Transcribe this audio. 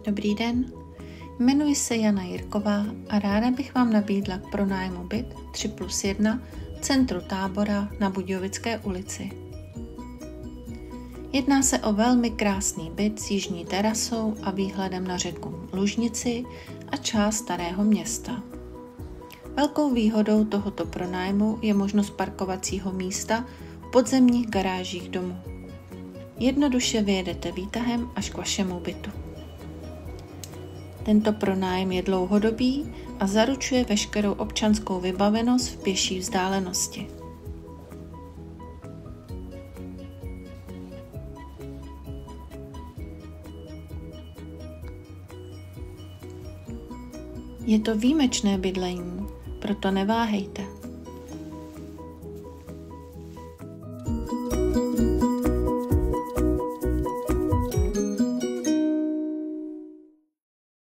Dobrý den, jmenuji se Jana Jirková a ráda bych vám nabídla k pronájmu byt 3+1 v centru Tábora na Budějovické ulici. Jedná se o velmi krásný byt s jižní terasou a výhledem na řeku Lužnici a část Starého Města. Velkou výhodou tohoto pronájmu je možnost parkovacího místa v podzemních garážích domu. Jednoduše vyjedete výtahem až k vašemu bytu. Tento pronájem je dlouhodobý a zaručuje veškerou občanskou vybavenost v pěší vzdálenosti. Je to výjimečné bydlení, proto neváhejte.